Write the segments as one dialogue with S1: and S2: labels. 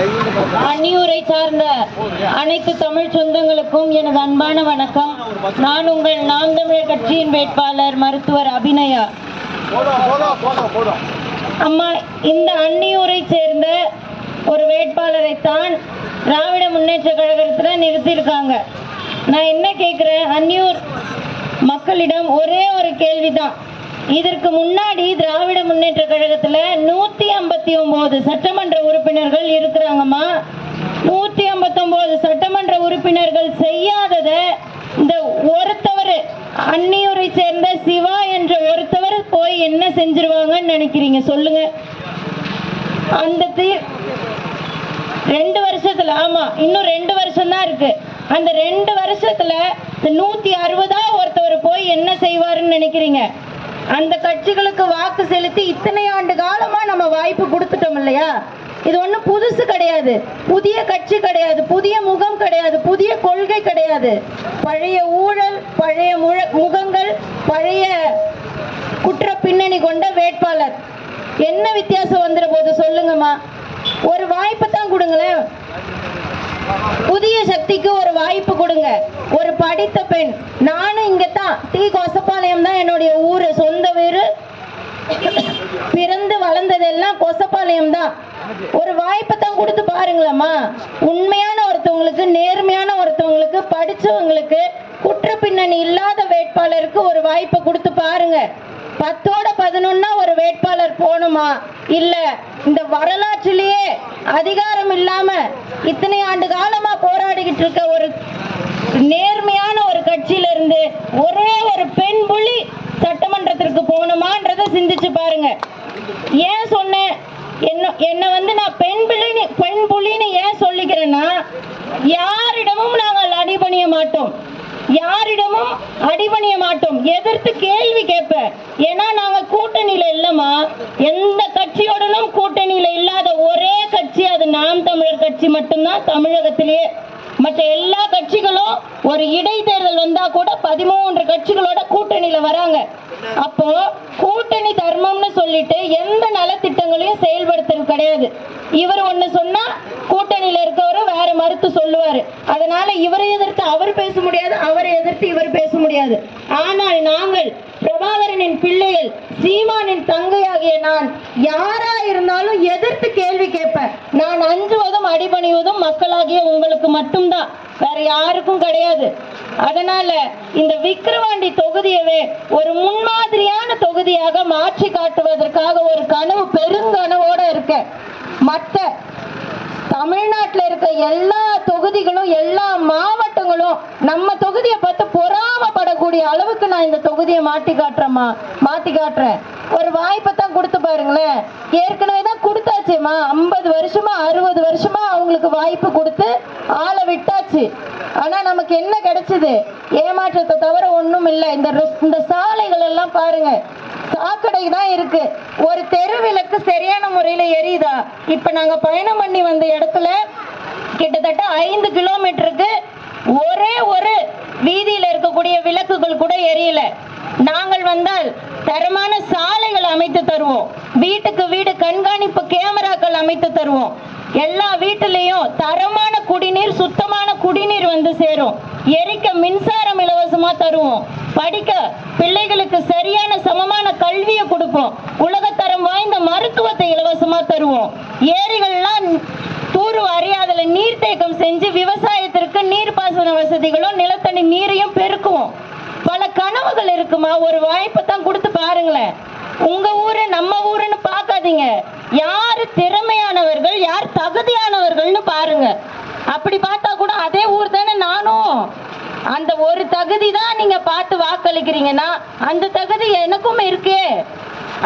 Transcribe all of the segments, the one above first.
S1: அன்னியூரை சார்ந்த அனைத்து தமிழ் சொந்தங்களுக்கும் எனது அன்பான வணக்கம். நான் உங்கள் நாம் தமிழர் கட்சியின் வேட்பாளர் மருத்துவர் அபிநயா. அம்மா, இந்த அன்னியூரை சேர்ந்த ஒரு வேட்பாளரைத்தான் திராவிட முன்னேற்ற கழகத்தில் நிறுத்தியிருக்காங்க. நான் என்ன கேட்குறேன், அன்னியூர் மக்களிடம் ஒரே ஒரு கேள்விதான். இதற்கு முன்னாடி திராவிட முன்னேற்ற கழகத்துல 159 சட்டமன்ற உறுப்பினர்கள் இருக்கிறாங்கம்மா. 159 சட்டமன்ற உறுப்பினர்கள் செய்யாதத இந்த ஒருத்தவர், அன்னியூரை சேர்ந்த சிவா என்ற ஒருத்தவர் போய் என்ன செஞ்சிருவாங்கன்னு நினைக்கிறீங்க சொல்லுங்க? அந்த 2 வருஷத்துல, ஆமா இன்னும் 2 வருஷம் தான் இருக்கு. அந்த 2 வருஷத்துல 160 ஒருத்தவர் போய் என்ன செய்வாருன்னு நினைக்கிறீங்க? அந்த கட்சிகளுக்கு வாக்கு செலுத்தி இத்தனை ஆண்டு காலமா நம்ம வாய்ப்பு கொடுத்துட்டோம் இல்லையா? இது ஒன்றும் புதுசு கிடையாது, புதிய கட்சி கிடையாது, புதிய முகம் கிடையாது, புதிய கொள்கை கிடையாது. பழைய ஊழல், பழைய முகங்கள், பழைய குற்ற பின்னணி கொண்ட வேட்பாளர். என்ன வித்தியாசம் வந்துட போது சொல்லுங்கம்மா? ஒரு வாய்ப்பு தான் கொடுங்களேன். புதிய சக்திக்கு ஒரு வாய்ப்பு கொடுங்க. ஒரு படித்த பெண், நானும் இங்கதான் டி கொசப்பாளையம் தான் என்னுடைய ஊரு, சொந்த வீடு, பிறந்து வளர்ந்ததெல்லாம் கொசப்பாளையம் தான். ஒரு வாய்ப்பை தான் கொடுத்து பாருங்களேம்மா. உண்மையான ஒருத்தவங்களுக்கு, நேர்மையான ஒருத்தவங்களுக்கு, படிச்சவங்களுக்கு, குற்ற பின்னணி இல்லாத வேட்பாளருக்கு ஒரு வாய்ப்பை கொடுத்து பாருங்க. 10ஓட 11 ஒரு வேட்பாளர் போகணுமா? இல்ல இந்த வரலாற்றிலேயே அதிகாரம் இல்லாம இத்தனை ஆண்டு காலமா போராடிக்கிட்டு இருக்க ஒரு நேர்மையான ஒரு கட்சியில இருந்து ஒரே ஒரு பெண் புலி சட்டமன்றத்திற்கு போகணுமான்றத சிந்திச்சு பாருங்க. ஏன் சொன்னேன், என்ன நான் பெண் புலின்னு ஏன் சொல்லிக்கிறேன்னா, யாரிடமும் நாங்கள் அடிபணிய மாட்டோம், யாரிடமும் அடிபணிய மாட்டோம். எதிர்த்து கேள்வி கேட்பேன். ஏன்னா நாங்க கூட்டணியில இல்லமா, எந்த கட்சியோடனும் கூட்டணியில இல்லாத ஒரே கட்சி அது நாம் தமிழர் கட்சி மட்டும்தான் தமிழகத்திலேயே. மற்ற எல்லா கட்சிகளும் ஒரு இடைத்தேர்தல் வந்தா கூட 13 கட்சிகளோட கூட்டணியில வராங்க. அப்போ கூட்டணி தர்மம்னு சொல்லிட்டு எந்த நலத்திட்டங்களையும் செயல்படுத்துறது கிடையாது. இவர் ஒண்ணு சொன்னா கூட்டணியில இருக்கவரும் வேற மறுத்து சொல்லுவாரு. அதனால இவரை எதிர்த்து அவர் பேச முடியாது, அவரை எதிர்த்து இவர் பேச முடியாது. ஆனால் நாங்கள் பிரபாகரனின் பிள்ளைகள், சீமானின் தங்கையாகிய நான் யாரா இருந்தாலும் எதிர்த்து கேள்வி கேட்பேன். நான் அஞ்சுவதும் அடிபணிவதும் மக்களாகிய உங்களுக்கு மட்டும்தான், வேற யாருக்கும் கிடையாது. அதனால இந்த விக்கிரவாண்டி தொகுதியவே ஒரு முன்மாதிரியான தொகுதியாக மாற்றி காட்டுவதற்காக ஒரு கனவு, பெருங்கனவோட இருக்க. மற்ற தமிழ்நாட்டில் இருக்க எல்லா தொகுதிகளும், எல்லா மாவட்டங்களும் நம்ம தொகுதியை பார்த்து பொறாமப்படக்கூடிய அளவுக்கு நான் இந்த தொகுதியை மாற்றி காட்டுறேன். ஒரு வாய்ப்பை தான் கொடுத்து பாருங்களேன். ஏற்கனவே தான் கொடுத்தாச்சுமா, 50 வருஷமா 60 வருஷமா அவங்களுக்கு வாய்ப்பு கொடுத்து ஆளை விட்டாச்சு. ஆனா நமக்கு என்ன கிடைச்சது? ஏமாற்றத்தை தவிர ஒண்ணும் இல்லை. இந்த சாலைகள் எல்லாம் பாருங்க, சாக்கடை தான் இருக்கு. ஒரு தெரு விளக்கு சரியான முறையில எரியுதா? இப்ப நாங்க பயணம் பண்ணி வந்த இடத்துல கிட்டத்தட்ட 5 கிலோமீட்டருக்கு ஒரே ஒரு வீதியில இருக்கக்கூடிய விளக்குகள் கூட எரியல. நாங்கள் வந்தால் தரமான சாலைகள் அமைத்து தருவோம், வீட்டுக்கு வீடு கண்காணிப்பு கேமராக்கள் அமைத்து தருவோம், எல்லா வீட்டிலையும் தரமான குடிநீர், சுத்தமான குடிநீர் வந்து சேரும், எரிக்க மின்சாரம் இலவசமா தருவோம், படிக்க பிள்ளைகளுக்கு சரியான சமமான கல்வியை கொடுப்போம், உலகத்தரம் வாய்ந்த மருத்துவத்தை இலவசமா தருவோம், ஏரிகள்லாம் தூர் அறியாதல நீர்த்தேக்கம் செஞ்சு விவசாயத்திற்கு நீர்ப்பாசன வசதிகளும் நிலத்தடி நீரையும் பெருக்குவோம். பல கனவுகள் இருக்குமா. ஒரு வாய்ப்பை தான் கொடுத்து பாருங்களேன். உங்க ஊரு நம்ம ஊருன்னு பார்க்காதீங்க, யாரு திறமையானவர்கள், யார் தகுதியானவர்கள்னு பாருங்க. அப்படி பார்த்தா கூட அதே ஊர் தானே நானும். அந்த ஒரு தகுதி தான் நீங்க பார்த்து வாக்களிக்கிறீங்கன்னா அந்த தகுதி எனக்கும் இருக்கே.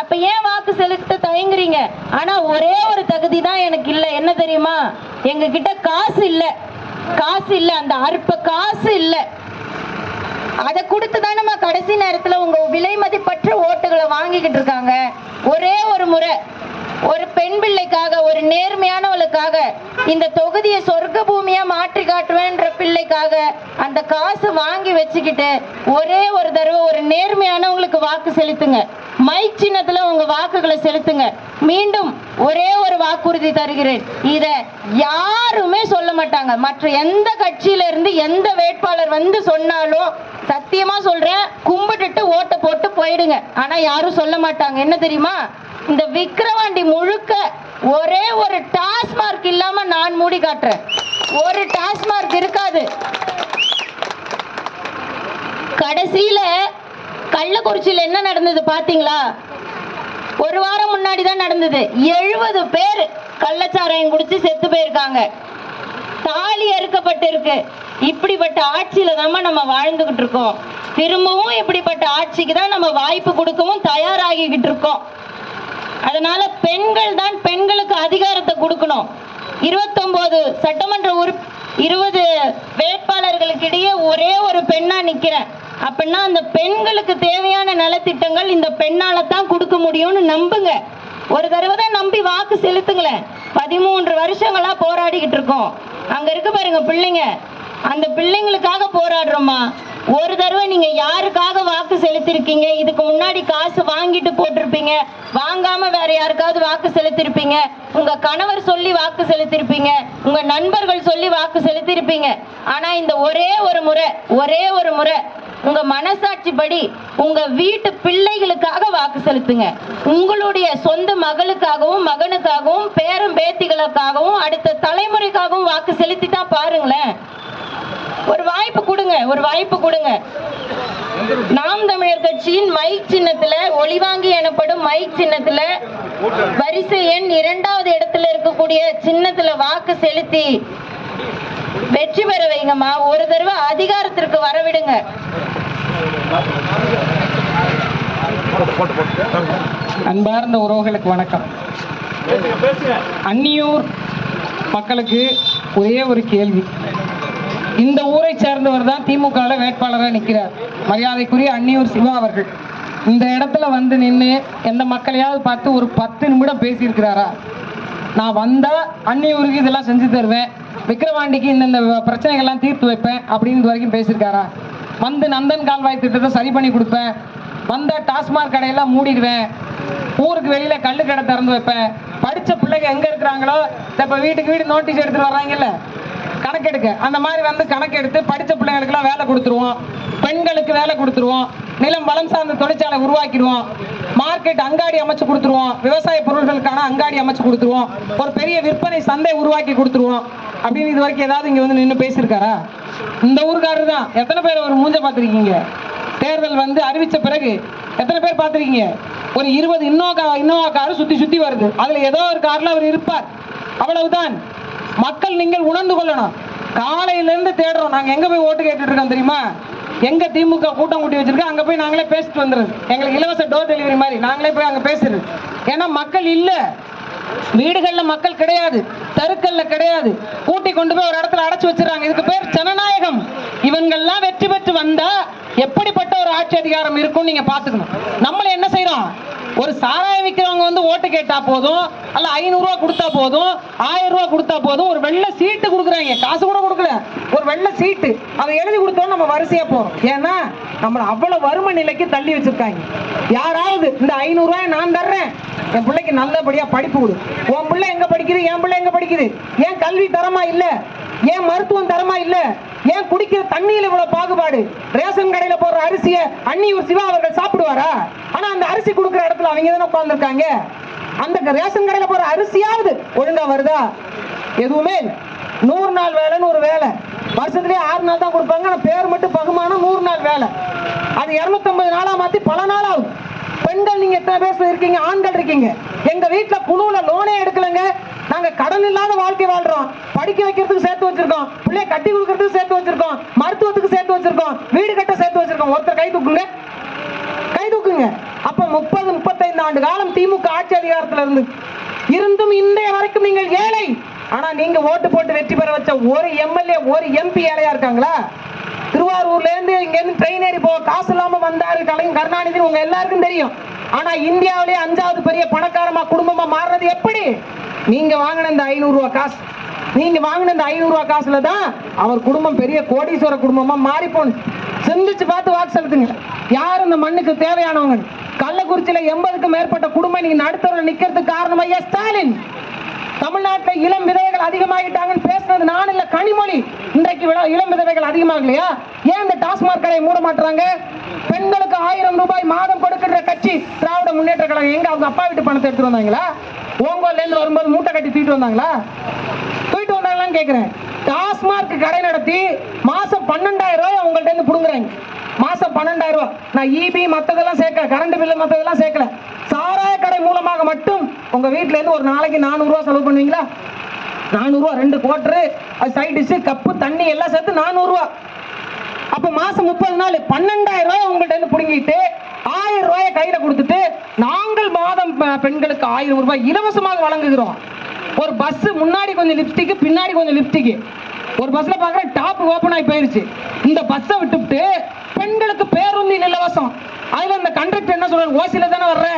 S1: அப்ப ஏன் வாக்கு செலுத்த தயங்குறீங்க? ஆனா ஒரே ஒரு தகுதி தான் எனக்கு இல்ல. என்ன தெரியுமா? எங்க கிட்ட காசு இல்ல, அந்த அற்ப காசு இல்ல. அதை கொடுத்து தான் நம்ம கடைசி நேரத்துல உங்க விலை மதிப்பற்ற ஓட்டுகளை வாங்கிக்கிட்டு இருக்காங்க. ஒரே ஒரு முறை ஒரு பெண் பிள்ளைக்காக, ஒரு நேர்மையானவளுக்காக இந்த தொகுதியை சொர்க்க பூமியா மாற்றி காட்டுவேன்ற பிள்ளைக்காக அந்த காசு வாங்கி வச்சுக்கிட்டு ஒரே ஒரு தடவை ஒரு நேர்மையானவங்களுக்கு வாக்கு செலுத்துங்க. மைக் சின்னத்துல உங்க வாக்குகளை செலுத்துங்க. மீண்டும் ஒரே ஒரு வாக்குறுதி தருகிறேன். இத யாருமே சொல்ல மாட்டாங்க. மற்ற எந்த கட்சியில இருந்து எந்த வேட்பாளர் வந்து சொன்னாலும் சத்தியமா சொல்றேன், கும்பிட்டுட்டு ஓட்ட போட்டு போயிடுங்க. ஆனா யாரும் சொல்ல மாட்டாங்க. என்ன தெரியுமா? இந்த விக்கிரவாண்டி முழுக்க ஒரே ஒரு டாஸ்மார்க் இல்லாம நான் மூடி காட்டுறேன். ஒரு டாஸ்மார்க் இருக்காது. கடைசியில கள்ளக்குறிச்சியில என்ன நடந்தது பாத்தீங்களா? ஒரு வாரம் முன்னாடி தான் நடந்தது. 70 பேர் கள்ளச்சாராயம் குடிச்சு செத்து போயிருக்காங்க. தாலி அறுக்கப்பட்டிருக்கு. இப்படிப்பட்ட ஆட்சியில தான் நம்ம வாழ்ந்துகிட்டு இருக்கோம். திரும்பவும் இப்படிப்பட்ட ஆட்சிக்கு தான் நம்ம வாய்ப்பு கொடுக்கவும் தயாராகிக்கிட்டு இருக்கோம். அதனால பெண்கள் தான் பெண்களுக்கு அதிகாரத்தை கொடுக்கணும். 29 சட்டமன்ற 20 வேட்பாளர்களுக்கு இடையே ஒரே ஒரு பெண்ணா நிக்கிறேன் அப்படின்னா அந்த பெண்களுக்கு தேவையான நலத்திட்டங்கள் இந்த பெண்ணால தான் கொடுக்க முடியும்னு நம்புங்க. ஒரு தடவை தான் நம்பி வாக்கு செலுத்துங்களேன். 13 வருஷங்களா போராடிக்கிட்டு இருக்கோம். அங்க இருக்கு பாருங்க பிள்ளைங்க, அந்த பிள்ளைங்களுக்காக போராடுறோமா. ஒரு தடவை நீங்க யாருக்காக வாக்கு செலுத்திருக்கீங்க? இதுக்கு முன்னாடி காசு வாங்கிட்டு போட்டிருப்பீங்க, வாங்காம வேற யாருக்காவது வாக்கு செலுத்திருப்பீங்க, உங்க கணவர் சொல்லி வாக்கு செலுத்திருப்பீங்க, உங்க நண்பர்கள் சொல்லி வாக்கு செலுத்திருப்பீங்க. ஆனா இந்த ஒரே ஒரு முறை உங்க மனசாட்சி படி உங்க வீட்டு பிள்ளைகளுக்காக வாக்கு செலுத்துங்க. உங்களுடைய சொந்த மகளுக்காகவும் மகனுக்காகவும் பேரம் பேத்திகளுக்காகவும் அடுத்த தலைமுறைக்காகவும் வாக்கு செலுத்தி தான் பாருங்களேன். ஒரு வாய்ப்பு கொடுங்க. நாம் தமிழர் கட்சியின் மைக் சின்னத்துல, ஒளிவாங்கி எனப்படும் மைக் சின்னத்துல வரிசை எண் 2வது இடத்துல இருக்கக்கூடிய சின்னத்துல வாக்கு செலுத்தி வெற்றி பெற வைங்கம்மா. ஒரு தடவை அதிகாரத்திற்கு வரவிடுங்க.
S2: அன்பார்ந்த உறவுகளுக்கு வணக்கம். அன்னியூர் மக்களுக்கு ஒரே ஒரு கேள்வி. இந்த ஊரை சேர்ந்தவர் தான் திமுக வேட்பாளராக நிற்கிறார், மரியாதைக்குரிய அன்னியூர் சிவா அவர்கள். இந்த இடத்துல வந்து நின்று எந்த மக்களையாவது பார்த்து ஒரு 10 நிமிடம் பேசியிருக்கிறாரா? நான் வந்தா அன்னியூருக்கு இதெல்லாம் செஞ்சு தருவேன், விக்கிரவாண்டிக்கு இந்த பிரச்சனைகள்லாம் தீர்த்து வைப்பேன் அப்படின்னு வரைக்கும் பேசியிருக்காரா? வந்து நந்தன் கால்வாய் திட்டத்தை சரி பண்ணி கொடுப்பேன், வந்த டாஸ்மாக் கடையெல்லாம் மூடிடுவேன், ஊருக்கு வெளியில கல்லு கடை திறந்து வைப்பேன், படிச்ச பிள்ளைங்க எங்க இருக்கிறாங்களோ இப்ப வீட்டுக்கு வீடு நோட்டீஸ் எடுத்துட்டு வர்றாங்கல்ல கணக்கெடுக்க, அந்த மாதிரி வந்து கணக்கெடுத்து படிச்ச பிள்ளைங்களுக்குலாம் வேலை கொடுத்துருவோம், பெண்களுக்கு வேலை கொடுத்துருவோம், நிலம் வளம் சார்ந்த தொழிற்சாலை உருவாக்கிடுவோம், மார்க்கெட் அங்காடி அமைச்சு கொடுத்துருவோம், விவசாய பொருட்களுக்கான அங்காடி அமைச்சு கொடுத்துருவோம், ஒரு பெரிய விற்பனை சந்தை உருவாக்கி கொடுத்துருவோம் அப்படின்னு இது வரைக்கும் ஏதாவது இங்க வந்து நின்று பேசியிருக்காரா? இந்த ஊருக்காரர் தான். எத்தனை பேர் ஒரு மூஞ்ச பார்த்துருக்கீங்க? தேர்தல் வந்து அறிவிச்ச பிறகு எத்தனை பேர் பார்த்துருக்கீங்க? ஒரு 20 இன்னோவா காரு சுத்தி வருது. அதுல ஏதோ ஒரு கார்ல அவர் இருப்பார், அவ்வளவுதான். மக்கள் நீங்கள் உணர்ந்து கொள்ளணும். காலையில இருந்து தேடுறோம். நாங்க எங்க போய் ஓட்டு கேட்டுட்டு இருக்கோம் தெரியுமா? எங்க திமுக கூட்டம் கூட்டி வச்சிருக்கோம் அங்க போய் நாங்களே பேசிட்டு வந்துடுறது. எங்களுக்கு இலவச டோர் டெலிவரி மாதிரி நாங்களே போய் அங்க பேசுறது. ஏன்னா மக்கள் இல்ல, வீடுகள்ல மக்கள் கிடையாது, தெருக்கள்ல கிடையாது, கூட்டி கொண்டு போய் ஒரு இடத்துல அடைச்சு வச்சிருக்காங்க. இதுக்கு பேர் ஜனநாயகம். இவங்கெல்லாம் வெற்றி பெற்று வந்தா எப்படிப்பட்ட ஒரு ஆட்சி அதிகாரம் இருக்கும் நீங்க பாத்துக்கணும். நம்மள என்ன செய்யறோம்? ஒரு சாராயம் விற்கிறவங்க வந்து ஓட்டு கேட்டா போதும், அல்ல 500 ரூபா கொடுத்தா போதும், 1000 ரூபா கொடுத்தா போதும், ஒரு வெள்ளை சீட்டு கொடுக்குறாங்க. காசு கூட கொடுக்கல, ஒரு வெள்ளை சீட்டு அதை எழுதி கொடுத்தோம், நம்ம வரிசையா போறோம். ஏன்னா நம்மள அவ்வளவு வறுமை நிலைக்கு தள்ளி வச்சிருக்காங்க. யாராவது இந்த 500 ரூபாய் நான் தர்றேன், என் பிள்ளைக்கு நல்லபடியா படிப்பு கொடு. உன் பிள்ளை எங்க படிக்குது, என் பிள்ளை எங்க படிக்குது, ஏன் கல்வி தரமா இல்ல, ஏன் மருத்துவம் தரமா இல்ல, ஏன் குடிக்கிற தண்ணியில இவ்வளவு பாகுபாடு? ரேஷன் கடையில போடுற அரிசியை அன்னியூர் சிவா அவர்கள் சாப்பிடுவாரா? ஆனா அந்த அரிசி கொடுக்கிற இடத்துல அவங்க தானே உட்கார்ந்து இருக்காங்க. அந்த ரேஷன் கடையில போற அரிசியாவது ஒழுங்கா வருதா? எதுவுமே இல்லை. 100 நாள் வேலைன்னு ஒரு வேலை, வருஷத்துலயே 6 நாள் தான் கொடுப்பாங்க. ஆனா பேர் மட்டும் பகுமானம் 100 நாள் வேலை. அது 250 நாளா மாத்தி பல நாள் ஆகும். பெண்கள் நீங்க எத்தனை பேர் இருக்கீங்க? ஆண்கள் இருக்கீங்க. எங்க வீட்டுல குழுவுல லோனே எடுக்கலங்க. நாங்க கடன் இல்லாத வாழ்க்கை வாழ்றோம். படிக்க வைக்கிறதுக்கு சேர்த்து வச்சிருக்கோம், பிள்ளைய கட்டி கொடுக்கறதுக்கு சேர்த்து வச்சிருக்கோம், மருத்துவத்துக்கு சேர்த்து வச்சிருக்கோம், வீடு கட்ட சேர்த்து வச்சிருக்கோம். ஒருத்தர் கை தூக்குங்க, கை தூக்குங்க. அப்ப 30-35 ஆண்டு காலம் திமுக ஆட்சி அதிகாரத்தில் இருந்தும் இன்றைய வரைக்கும் நீங்கள் ஏழை. ஆனா நீங்க ஓட்டு போட்டு வெற்றி பெற வச்ச ஒரு எம்எல்ஏ ஒரு எம்பி ஏழையா இருக்காங்களா? திருவாரூர்ல இருந்து இங்க இருந்து ட்ரெயின் ஏறி போக காசு இல்லாம வந்தாரு கலைஞர் கருணாநிதி, உங்க எல்லாருக்கும் தெரியும். ஆனா இந்தியாவிலே 5வது பெரிய பணக்காரமா குடும்பமா மாறுறது எப்படி? நீங்க வாங்கின இந்த 500 ரூபாய் காசு, நீங்க வாங்கின இந்த 500 ரூபாய் காசுல தான் அவர் குடும்பம் பெரிய கோடீஸ்வர குடும்பமா மாறி போன. சிந்திச்சு பார்த்து வாக்கு செலுத்துங்க. யார் இந்த மண்ணுக்கு தேவையானவங்க? கள்ளக்குறிச்சியில 80க்கும் மேற்பட்ட குடும்பம் நீங்க நடுத்தர நிக்கிறதுக்கு காரணம் ஐயா ஸ்டாலின். தமிழ்நாட்டில் இளம் விதவைகள் அதிகமாகிட்டாங்கன்னு பேசுறது நான் இல்ல, கனிமொழி. இன்றைக்கு இளம் விதவைகள் அதிகமாகலையா? ஏன் இந்த டாஸ்மாக் கடையை மூட மாட்டாங்க? பெண்களுக்கு 1000 ரூபாய் மாதம் கொடுக்கிற கட்சி திராவிட முன்னேற்ற கழகம். எங்க அவங்க அப்பா வீட்டு பணத்தை எடுத்துட்டு வந்தாங்களா? ஓங்கோல்ல இருந்து வரும்போது மூட்டை கட்டி தூக்கிட்டு வந்தாங்களா? தூக்கிட்டு வந்தாங்களான்னு கேட்கிறேன். டாஸ்மாக் கடை நடத்தி மாசம் 12,000 ரூபாய் உங்கள்ட்ட இருந்து புடுங்குறாங்க. மாசம் 12,000 ரூபாய். நான் ஈபி மத்ததெல்லாம் சேர்க்கல, கரண்ட் பில்லு மத்ததெல்லாம் சேர்க்கல. சாராய கடை மூலமாக மட்டும் உங்க வீட்டுல இருந்து ஒரு நாளைக்கு 400 ரூபாய் செலவு பண்ணுவீங்களா? 400 ரூபாய், 2 குவார்டர், சைட் டிஷ், கப்பு, தண்ணி எல்லாம் சேர்த்து 400 ரூபாய். அப்ப மாசம் 30 நாள் 12,000 ரூபாய் உங்கள்ட்ட இருந்து புடுங்கிட்டு 1000 ரூபாயை கையில கொடுத்துட்டு நாங்கள் மாதம் பெண்களுக்கு 1000 ரூபாய் இலவசமாக வழங்குகிறோம். ஒரு பஸ் முன்னாடி கொஞ்சம் லிப்ஸ்டிக், பின்னாடி கொஞ்சம் லிப்ஸ்டிக். ஒரு பஸ்ல பாக்குற டாப் ஓபன் ஆகி போயிருச்சு. இந்த பஸ்ஸை விட்டுவிட்டு பெண்களுக்கு பேருந்தில் இலவசம். அதுல இந்த கண்டக்டர் என்ன சொல்றாரு? ஓசில தானே வர்ற,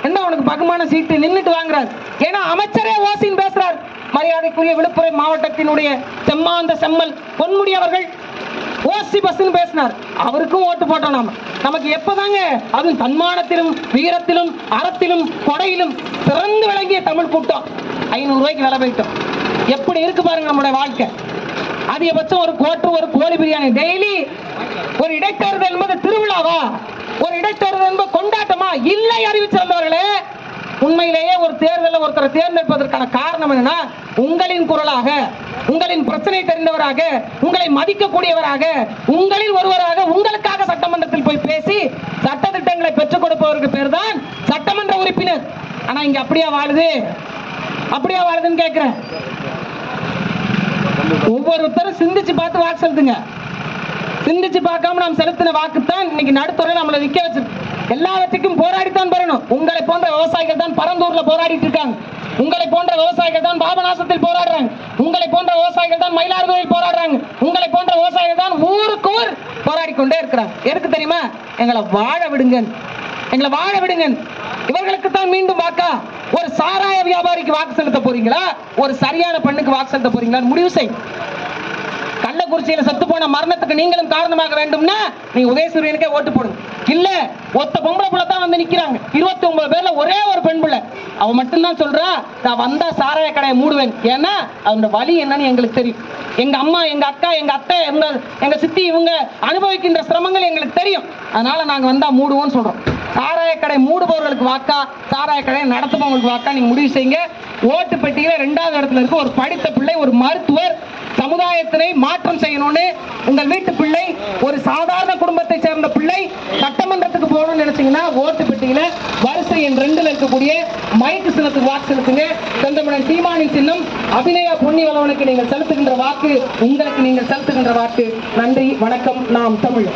S2: என்ன உனக்கு பகுமான சீட்டு, நின்னுட்டு வாங்குறாரு. ஏன்னா அமைச்சரே ஓசின்னு பேசுறார். மரியாதைக்குரிய விழுப்புரம் மாவட்டத்தினுடைய செம்மாந்த செம்மல் பொன்முடி அவர்கள் ஓசி பஸ் பேசினார். அவருக்கும் ஓட்டு போட்டோம் நாம. நமக்கு எப்பதாங்க அதுவும் தன்மானத்திலும் வீரத்திலும் அறத்திலும் கொடையிலும் சிறந்து விளங்கிய தமிழ் கூட்டம் 500 ரூபாய்க்கு விலை போயிட்டோம். எப்படி இருக்கு பாருங்க நம்முடைய வாழ்க்கை. அதிகபட்சம் ஒரு கோட்டு, ஒரு கோழி பிரியாணி டெய்லி. ஒரு இடைத்தேர்தல் என்பது திருவிழாவா? ஒரு இடைத்தேர்தல் என்பது கொண்டாட்டமா? இல்லை அறிவிச்சிருந்தவர்களே. உண்மையிலேயே ஒரு தேர்தலில் ஒருத்தரை தேர்ந்தெடுப்பதற்கான காரணம் என்னன்னா, உங்களின் குரலாக, உங்களின் பிரச்சனை தெரிந்தவராக, உங்களை மதிக்கக்கூடியவராக, உங்களில் ஒருவராக, உங்களுக்காக சட்டமன்றத்தில் போய் பேசி சட்ட திட்டங்களை பெற்றுக் கொடுப்பவருக்கு பேர் தான் சட்டமன்ற உறுப்பினர். ஆனா இங்க அப்படியா வாழுது? அப்படியா வாழுதுன்னு கேட்கிறேன். ஒவ்வொருத்தரும் சிந்திச்சு பார்த்து வாக்கு செலுத்துங்க. சிந்திச்சு பார்க்காம நாம் செலுத்தின வாக்குத்தான் இன்னைக்கு நடுத்துறையில் நம்மளை நிக்க வச்சிருக்கு. எல்லாவற்றுக்கும் போராடித்தான் பெறணும். உங்களை போன்ற விவசாயிகள் தான் பரந்தூர்ல போராடிட்டு இருக்காங்க. உங்களை போன்ற விவசாயிகள் தான் பாபநாசத்தில் போராடுறாங்க. உங்களை போன்ற விவசாயிகள் தான் மயிலாடுதுறையில் போராடுறாங்க. உங்களை போன்ற விவசாயிகள் தான் ஊருக்கு ஊர் போராடி கொண்டே இருக்கிறாங்க. எதுக்கு தெரியுமா? எங்களை வாழ விடுங்க, எங்களை வாழ விடுங்க. இவர்களுக்கு தான் மீண்டும் வாக்கா? ஒரு சாராய வியாபாரிக்கு வாக்கு செலுத்த போறீங்களா? ஒரு சரியான பெண்ணுக்கு வாக்கு செலுத்த போறீங்களா? முடிவு செய். கள்ளக்குறிச்சியில செத்து போன மரணத்துக்கு நீங்களும் காரணமாக வேண்டும்னா நீ உதயசூரியனுக்கே ஓட்டு போடுங்க. இல்ல, ஒத்த பொம்பளை பிள்ளை தான் வந்து நிக்கிறாங்க. 29 பேர்ல ஒரே ஒரு பெண் பிள்ளை. அவ மட்டும்தான் சொல்றா, நான் வந்தா சாராய கடையை மூடுவேன். ஏன்னா அதோட வலி என்னன்னு எங்களுக்கு தெரியும். எங்க அம்மா, எங்க அக்கா, எங்க அத்தை, எங்க சித்தி இவங்க அனுபவிக்கின்ற சிரமங்கள் எங்களுக்கு தெரியும். அதனால நாங்க வந்தா மூடுவோம்னு சொல்றோம். சாராய கடை மூடுபவர்களுக்கு வாக்கா, சாராய கடை நடத்துபவர்களுக்கு வாக்கா? நீங்க முடிவு செய்யுங்க. ஓட்டு பெட்டியில 2வது இடத்துல இருக்கு ஒரு படித்த பிள்ளை, ஒரு மருத்துவர். சமுதாயத்தினை மாற்றம் செய்யணும்னு உங்கள் வீட்டு பிள்ளை, ஒரு சாதாரண குடும்பத்தை சேர்ந்த பிள்ளை சட்டமன்றத்துக்கு போகணும்னு நினைச்சீங்கன்னா ஓட்டு பெட்டியில வரிசை எண் 2ல இருக்கக்கூடிய மைக்கு சின்னத்துக்கு வாக்கு செலுத்துங்க. செந்தமிழன் சீமானின் சின்னம் அபிநயா பொன்னிவளவனுக்கு நீங்கள் செலுத்துகின்ற வாக்கு உங்களுக்கு நீங்கள் செலுத்துகின்ற வாக்கு. நன்றி, வணக்கம். நாம் தமிழ்.